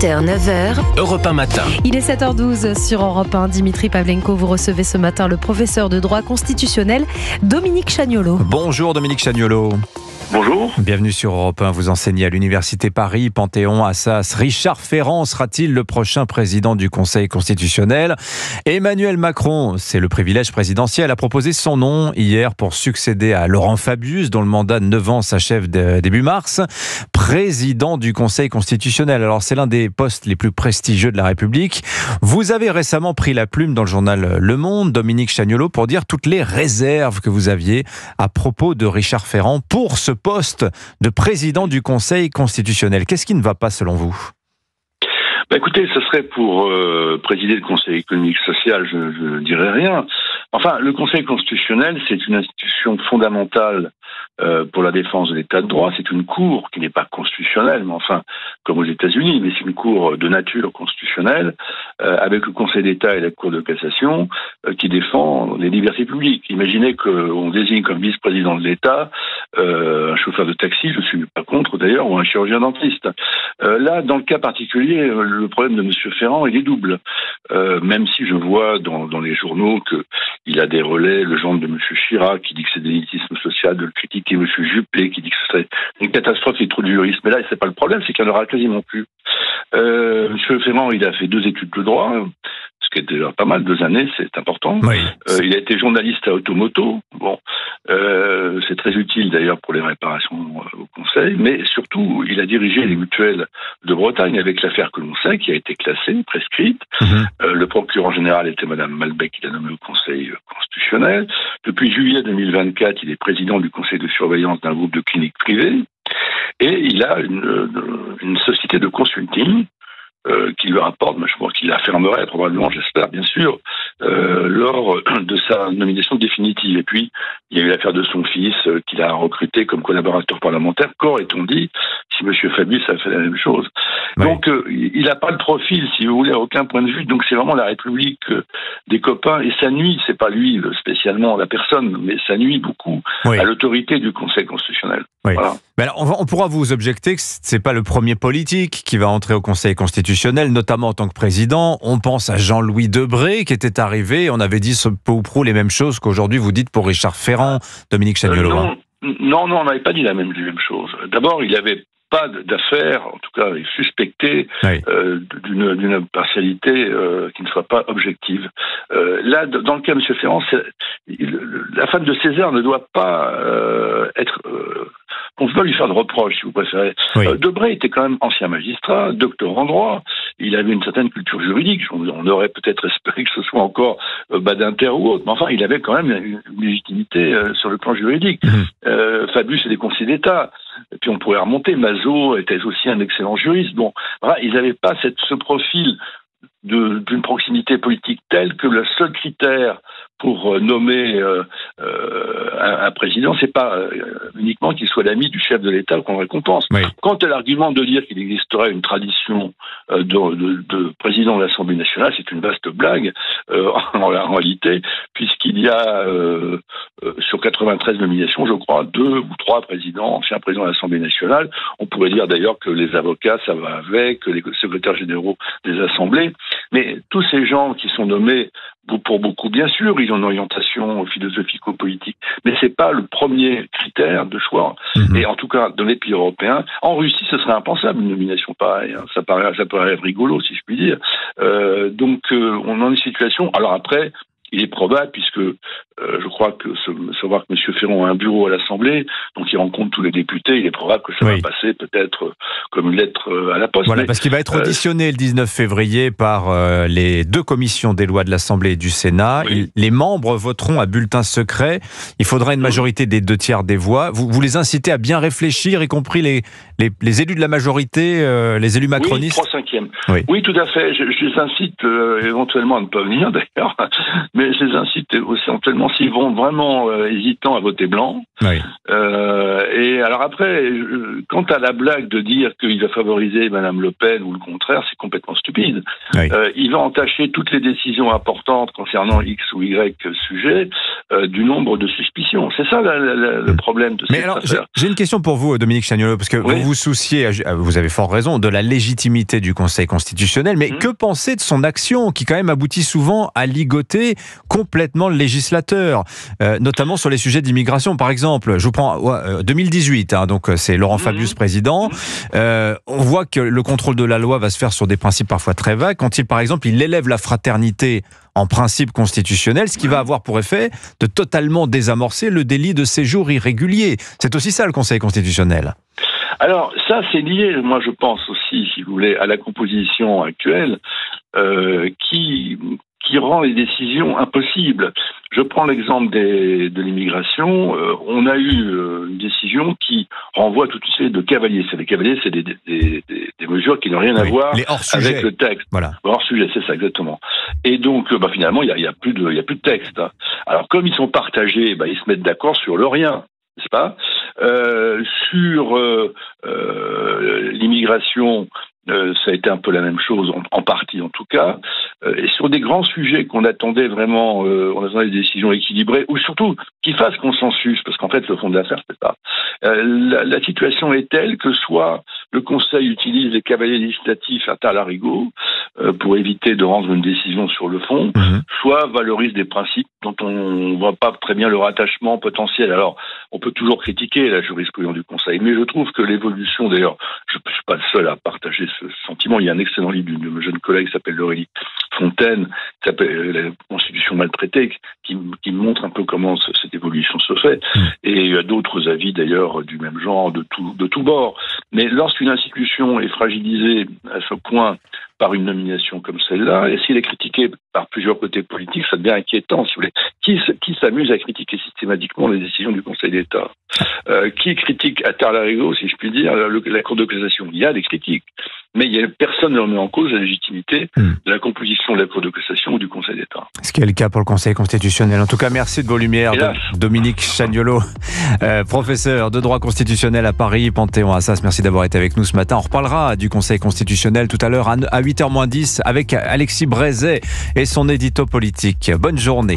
8h, 9h, Europe 1 matin. Il est 7h12 sur Europe 1. Dimitri Pavlenko, vous recevez ce matin le professeur de droit constitutionnel Dominique Chagnollaud. Bonjour Dominique Chagnollaud. Bonjour. Bienvenue sur Europe 1. Vous enseignez à l'Université Paris, Panthéon-Assas. Richard Ferrand sera-t-il le prochain président du Conseil constitutionnel ? Emmanuel Macron, c'est le privilège présidentiel, a proposé son nom hier pour succéder à Laurent Fabius, dont le mandat de 9 ans s'achève début mars. Président du Conseil constitutionnel. Alors c'est l'un des postes les plus prestigieux de la République. Vous avez récemment pris la plume dans le journal Le Monde, Dominique Chagnollaud, pour dire toutes les réserves que vous aviez à propos de Richard Ferrand pour ce poste de président du Conseil constitutionnel. Qu'est-ce qui ne va pas selon vous ? Écoutez, ce serait pour présider le Conseil économique social, je ne dirais rien. Enfin, le Conseil constitutionnel, c'est une institution fondamentale pour la défense de l'état de droit. C'est une cour qui n'est pas constitutionnelle, mais enfin, comme aux États-Unis, mais c'est une cour de nature constitutionnelle, avec le Conseil d'État et la Cour de cassation, qui défend les libertés publiques. Imaginez qu'on désigne comme vice-président de l'État un chauffeur de taxi, je ne suis pas contre d'ailleurs, ou un chirurgien dentiste. Là, dans le cas particulier, le problème de M. Ferrand, il est double. Même si je vois dans les journaux qu'il a des relais, le genre de M. Chirac qui dit que c'est d'élitisme social, de le critiquer, M. Juppé qui dit que ce serait une catastrophe, il est trop de juristes. Mais là, c'est pas le problème, c'est qu'il n'y en aura quasiment plus. M. Ferrand, il a fait 2 études de droit, ce qui est déjà pas mal, 2 années, c'est important. Oui. Il a été journaliste à Automoto. Bon, c'est très utile d'ailleurs pour les réparations au Conseil, mais surtout, il a dirigé les mutuelles de Bretagne avec l'affaire que l'on sait, qui a été classée, prescrite. Le procureur général était Madame Malbec, qui l'a nommé au Conseil constitutionnel. Depuis juillet 2024, il est président du conseil de surveillance d'un groupe de cliniques privées. Et il a une société de consulting qui lui rapporte, je crois qu'il la fermerait probablement, j'espère bien sûr, lors de sa nomination définitive. Et puis, il y a eu l'affaire de son fils qu'il a recruté comme collaborateur parlementaire. Qu'aurait-on dit si M. Fabius a fait la même chose ? Oui. Donc, il n'a pas le profil, si vous voulez, à aucun point de vue. Donc, c'est vraiment la République des copains. Et ça nuit, c'est pas lui spécialement la personne, mais ça nuit beaucoup à l'autorité du Conseil constitutionnel. Oui. Voilà. Mais alors, on pourra vous objecter que c'est pas le premier politique qui va entrer au Conseil constitutionnel, notamment en tant que président. On pense à Jean-Louis Debré qui était arrivé. On avait dit peu ou prou les mêmes choses qu'aujourd'hui vous dites pour Richard Ferrand, Dominique Chagnollaud. Non, on n'avait pas dit la même chose. D'abord, il avait pas d'affaires, en tout cas suspecté d'une partialité qui ne soit pas objective. Là, dans le cas de M. Ferrand, la femme de César ne doit pas être... on ne peut pas lui faire de reproches, si vous préférez. Oui. Debré était quand même ancien magistrat, docteur en droit, il avait une certaine culture juridique, on aurait peut-être espéré que ce soit encore Badinter ou autre, mais enfin, il avait quand même une légitimité sur le plan juridique. Fabius est des conseillers d'État, et puis on pourrait remonter, Mazot était aussi un excellent juriste. Bon, voilà, ils n'avaient pas ce profil d'une proximité politique telle que le seul critère pour nommer un président, c'est pas uniquement qu'il soit l'ami du chef de l'État qu'on récompense. Oui. Quant à l'argument de dire qu'il existerait une tradition de président de l'Assemblée nationale, c'est une vaste blague en réalité, puisqu'il y a sur 93 nominations, je crois, 2 ou 3 présidents, anciens présidents de l'Assemblée nationale. On pourrait dire d'ailleurs que les avocats, ça va avec, que les secrétaires généraux des assemblées. Mais tous ces gens qui sont nommés, pour beaucoup, bien sûr, ils ont une orientation philosophico-politique, mais c'est pas le premier critère de choix. Et en tout cas, dans les pays européens, en Russie, ce serait impensable une nomination pareille. Ça paraît rigolo, si je puis dire. Donc, on est dans une situation. Alors après, il est probable, puisque je crois que savoir que M. Ferrand a un bureau à l'Assemblée, donc il rencontre tous les députés, il est probable que ça va passer peut-être comme une lettre à la poste. Voilà, parce qu'il va être auditionné le 19 février par les 2 commissions des lois de l'Assemblée et du Sénat. Oui. Les membres voteront à bulletin secret. Il faudra une majorité des 2/3 des voix. Vous les incitez à bien réfléchir, y compris les élus de la majorité, les élus macronistes. Oui, 3/5. Oui, tout à fait. Je les incite éventuellement à ne pas venir d'ailleurs, mais je les incite aussi éventuellement s'ils vont vraiment hésitants à voter blanc. Oui. Et alors après, quant à la blague de dire qu'il va favoriser Mme Le Pen ou le contraire, c'est complètement stupide. Oui. Il va entacher toutes les décisions importantes concernant X ou Y sujet du nombre de suspicions. C'est ça le problème de cette affaire. J'ai une question pour vous, Dominique Chagnollaud, parce que vous vous souciez, vous avez fort raison, de la légitimité du Conseil constitutionnel, mais que penser de son action qui quand même aboutit souvent à ligoter complètement le législateur, notamment sur les sujets d'immigration, par exemple. Je vous prends 2018, donc c'est Laurent Fabius président. On voit que le contrôle de la loi va se faire sur des principes parfois très vagues. Quand par exemple, il élève la fraternité en principe constitutionnel, ce qui va avoir pour effet de totalement désamorcer le délit de séjour irrégulier. C'est aussi ça le Conseil constitutionnel. Alors ça, c'est lié, moi je pense aussi, si vous voulez, à la composition actuelle qui rend les décisions impossibles. Je prends l'exemple de l'immigration. On a eu une décision qui renvoie tout de suite de cavaliers. Les cavaliers, c'est des mesures qui n'ont rien à voir avec le texte. Voilà. Hors sujet, c'est ça exactement. Et donc, finalement, il y a plus de texte. Alors, comme ils sont partagés, ils se mettent d'accord sur le rien, n'est-ce pas ? Sur l'immigration, ça a été un peu la même chose, en partie en tout cas. Et sur des grands sujets qu'on attendait vraiment, on attendait des décisions équilibrées, ou surtout qui fassent consensus, parce qu'en fait, le fond de l'affaire, c'est ça. La situation est telle que soit le Conseil utilise les cavaliers législatifs à talarigot pour éviter de rendre une décision sur le fond, soit valorise des principes dont on ne voit pas très bien le rattachement potentiel. Alors, on peut toujours critiquer la jurisprudence du Conseil, mais je trouve que l'évolution, d'ailleurs, je ne suis pas le seul à partager ce sentiment. Il y a un excellent livre d'une jeune collègue qui s'appelle Laurélie Fontaine, qui s'appelle La Constitution maltraitée, qui montre un peu comment cette évolution se fait. Et il y a d'autres avis, d'ailleurs, du même genre, de tout bord. Mais lorsqu'une institution est fragilisée à ce point par une nomination comme celle-là, et s'il est critiqué par plusieurs côtés politiques, ça devient inquiétant, si vous voulez. Qui s'amuse à critiquer systématiquement les décisions du Conseil d'État ? Qui critique à talarigot, si je puis dire, la Cour de cassation ? Il y a des critiques, mais personne ne remet en cause la légitimité de la composition de la Cour de cassation ou du Conseil d'État. Ce qui est le cas pour le Conseil constitutionnel. En tout cas, merci de vos lumières, Dominique Chagnollaud, professeur de droit constitutionnel à Paris, Panthéon-Assas. Merci d'avoir été avec nous ce matin. On reparlera du Conseil constitutionnel tout à l'heure à 8h moins 10 avec Alexis Brézet et son édito politique. Bonne journée.